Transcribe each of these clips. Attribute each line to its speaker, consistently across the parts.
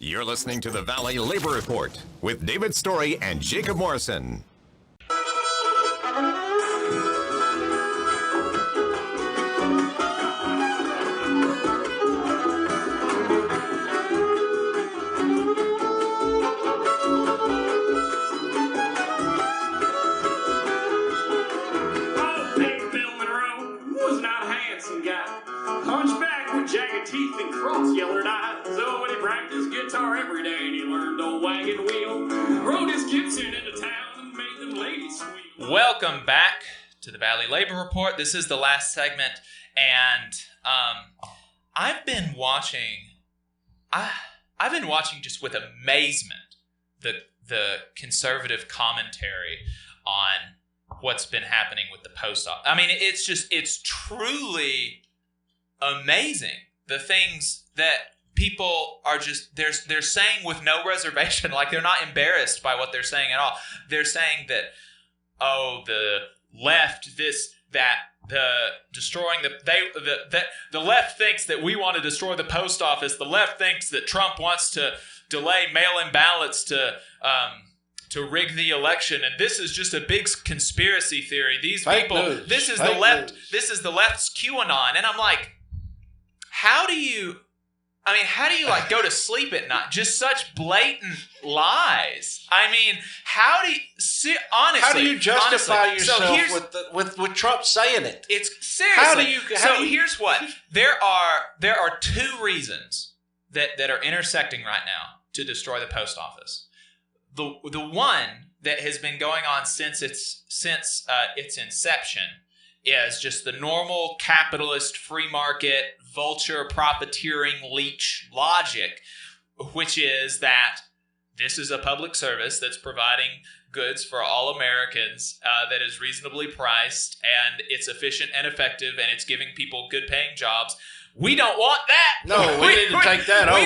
Speaker 1: You're listening to the Valley Labor Report with David Story and Jacob Morrison.
Speaker 2: Teeth and cross-yellered eyes. So when he practiced guitar every day and he learned a wagon wheel, rode his Gibson into town and made them ladies squeal.
Speaker 3: Welcome back to the Valley Labor Report. This is the last segment, and I've been watching just with amazement the conservative commentary on what's been happening with the post office. I mean, it's truly amazing. The things that people are just, they're saying with no reservation, like they're not embarrassed by what they're saying at all. They're saying that, oh, the left, the left thinks that we want to destroy the post office. The left thinks that Trump wants to delay mail-in ballots to rig the election, and this is just a big conspiracy theory. These
Speaker 4: Fake
Speaker 3: people,
Speaker 4: news.
Speaker 3: this is
Speaker 4: Fake
Speaker 3: the left,
Speaker 4: news.
Speaker 3: this is the left's QAnon, and I'm like, how do you like go to sleep at night? Just such blatant lies. I mean, honestly,
Speaker 4: How do you justify yourself
Speaker 3: so
Speaker 4: with Trump saying it?
Speaker 3: It's seriously. Here's what there are two reasons that are intersecting right now to destroy the post office. The one that has been going on since its inception is just the normal capitalist free market vulture profiteering leech logic, which is that this is a public service that's providing goods for all Americans that is reasonably priced, and it's efficient and effective, and it's giving people good paying jobs. We don't want that.
Speaker 4: No, we need to take that over.
Speaker 3: We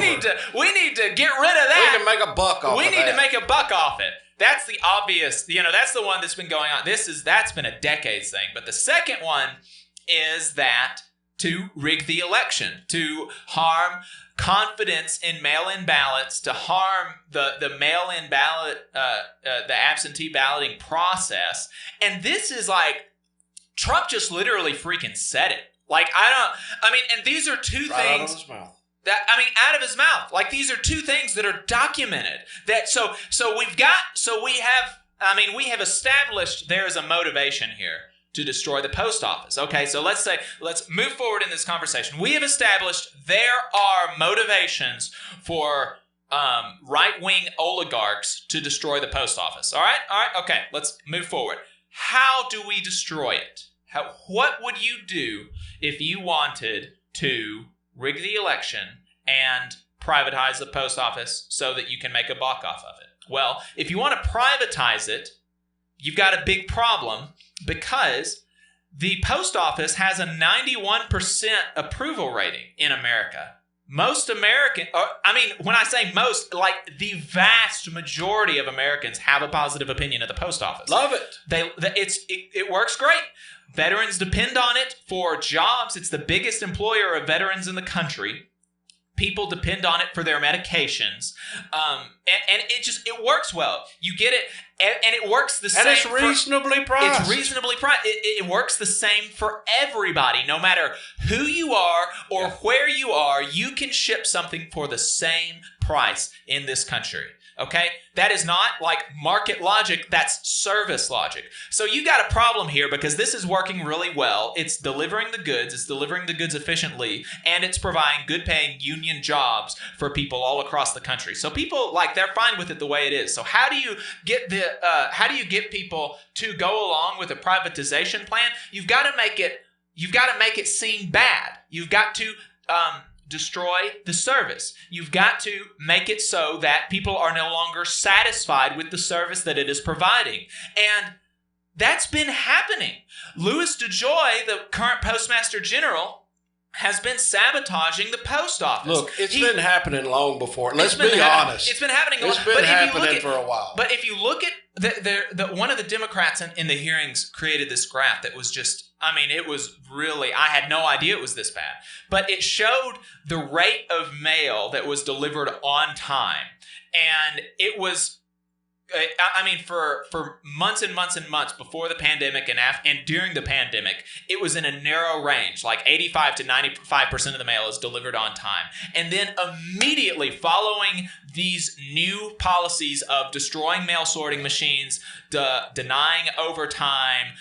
Speaker 3: need to get rid of that.
Speaker 4: We can make a buck off of that.
Speaker 3: We need to make a buck off it. That's the obvious, that's the one that's been going on. That's been a decades thing. But the second one is that to rig the election, to harm confidence in mail-in ballots, to harm the mail-in ballot, the absentee balloting process. And this is like, Trump just literally freaking said it. Like, and these are two
Speaker 4: right
Speaker 3: things.
Speaker 4: Out of his mouth.
Speaker 3: Out of his mouth. Like, these are two things that are documented. We have established there is a motivation here to destroy the post office. Okay, so let's move forward in this conversation. We have established there are motivations for right-wing oligarchs to destroy the post office. All right, okay, let's move forward. How do we destroy it? What would you do if you wanted to rig the election and privatize the post office so that you can make a buck off of it? Well, if you want to privatize it, you've got a big problem because the post office has a 91% approval rating in America. Most when I say most, like the vast majority of Americans have a positive opinion of the post office.
Speaker 4: Love it.
Speaker 3: It works great. Veterans depend on it for jobs. It's the biggest employer of veterans in the country. People depend on it for their medications. And it works well. You get it, and it works the same.
Speaker 4: And it's reasonably priced.
Speaker 3: It's reasonably priced. It works the same for everybody. No matter who you are or where you are, you can ship something for the same price in this country. Okay? That is not like market logic, that's service logic. So you got a problem here because this is working really well. It's delivering the goods efficiently, and it's providing good paying union jobs for people all across the country. So people they're fine with it the way it is. So how do you get people to go along with a privatization plan? You've got to make it seem bad. You've got to destroy the service. You've got to make it so that people are no longer satisfied with the service that it is providing. And that's been happening. Louis DeJoy, the current Postmaster General, has been sabotaging the post office.
Speaker 4: Look, it's been happening long before. Let's be honest.
Speaker 3: It's been happening.
Speaker 4: It's been happening for a while.
Speaker 3: But if you look at one of the Democrats in the hearings created this graph that was just, I mean, it was really, I had no idea it was this bad. But it showed the rate of mail that was delivered on time. And it was, I mean, for months and months and months before the pandemic and during the pandemic, it was in a narrow range, like 85 to 95% of the mail is delivered on time. And then immediately following these new policies of destroying mail sorting machines, denying overtime,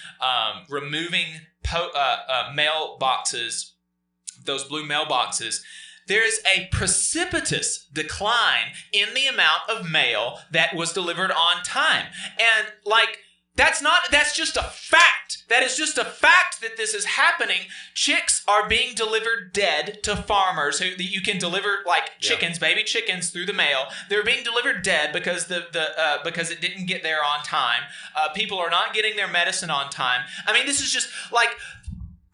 Speaker 3: removing mailboxes, those blue mailboxes, there is a precipitous decline in the amount of mail that was delivered on time. And that's just a fact. That is just a fact that this is happening. Chicks are being delivered dead to farmers who you can deliver chickens, baby chickens through the mail. They're being delivered dead because because it didn't get there on time. People are not getting their medicine on time. I mean, this is just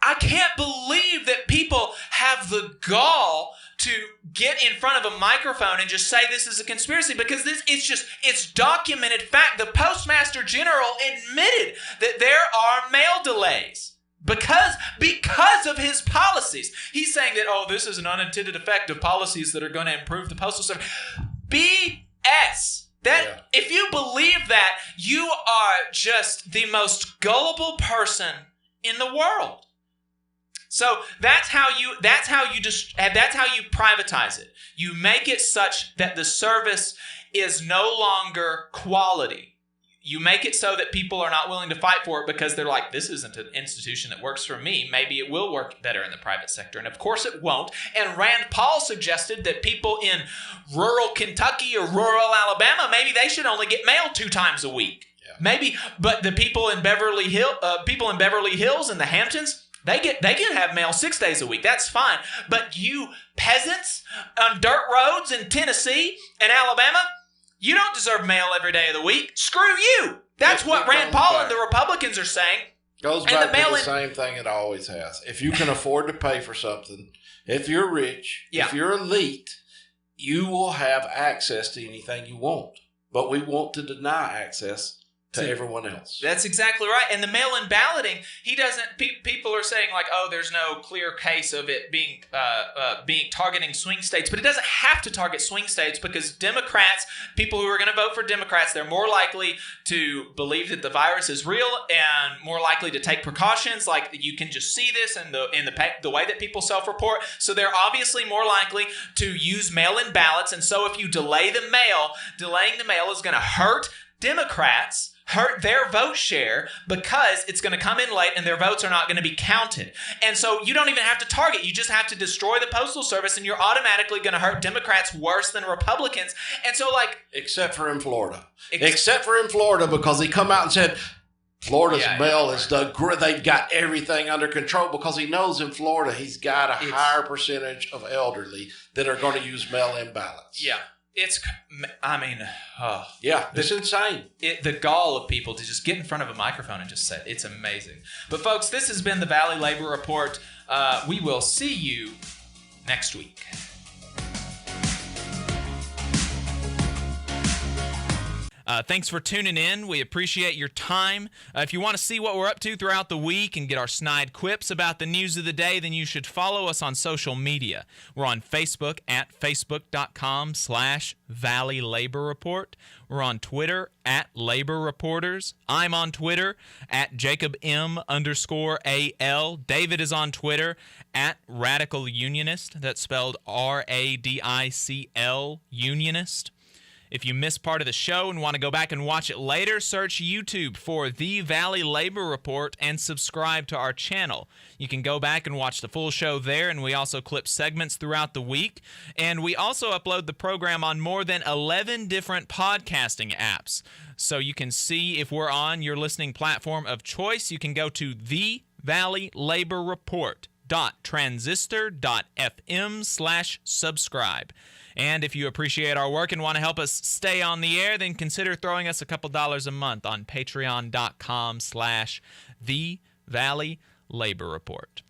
Speaker 3: I can't believe that people have the gall to get in front of a microphone and just say this is a conspiracy, because it's documented fact. The Postmaster General admitted that there are mail delays because of his policies. He's saying that, this is an unintended effect of policies that are going to improve the Postal Service. BS. If you believe that, you are just the most gullible person in the world. So that's how you privatize it. You make it such that the service is no longer quality. You make it so that people are not willing to fight for it because they're like, this isn't an institution that works for me. Maybe it will work better in the private sector. And of course it won't. And Rand Paul suggested that people in rural Kentucky or rural Alabama, maybe they should only get mail 2 times a week. Yeah. Maybe, but the people in Beverly Hills and the Hamptons, They can have mail 6 days a week. That's fine. But you peasants on dirt roads in Tennessee and Alabama, you don't deserve mail every day of the week. Screw you. That's what Rand Paul and the Republicans are saying.
Speaker 4: Goes back to the same thing it always has. If you can afford to pay for something, if you're rich, if you're elite, you will have access to anything you want. But we want to deny access to everyone else. That's
Speaker 3: exactly right. And the mail-in balloting, people are saying there's no clear case of it being targeting swing states, but it doesn't have to target swing states, because Democrats, people who are going to vote for Democrats, they're more likely to believe that the virus is real and more likely to take precautions. You can just see this in the way that people self-report. So they're obviously more likely to use mail-in ballots. And so if you delay the mail, delaying the mail is going to hurt Democrats, hurt their vote share, because it's going to come in late and their votes are not going to be counted. And so you don't even have to target. You just have to destroy the Postal Service, and you're automatically going to hurt Democrats worse than Republicans. And so
Speaker 4: except for in Florida. Except for in Florida, because he come out and said Florida's mail is they've got everything under control, because he knows in Florida he's got a higher percentage of elderly that are going to use mail-in ballots.
Speaker 3: Yeah. It's
Speaker 4: insane.
Speaker 3: The gall of people to just get in front of a microphone and just say it. It's amazing. But folks, this has been the Valley Labor Report. We will see you next week. Thanks for tuning in. We appreciate your time. If you want to see what we're up to throughout the week and get our snide quips about the news of the day, then you should follow us on social media. We're on Facebook at facebook.com/Valley Labor Report. We're on Twitter at Labor Reporters. I'm on Twitter at JacobM_AL. David is on Twitter at Radical Unionist. That's spelled RADICL Unionist. If you missed part of the show and want to go back and watch it later, search YouTube for The Valley Labor Report and subscribe to our channel. You can go back and watch the full show there, and we also clip segments throughout the week. And we also upload the program on more than 11 different podcasting apps. So you can see if we're on your listening platform of choice. You can go to thevalleylaborreport.transistor.fm/subscribe. And if you appreciate our work and want to help us stay on the air, then consider throwing us a couple dollars a month on patreon.com/The Valley Labor Report.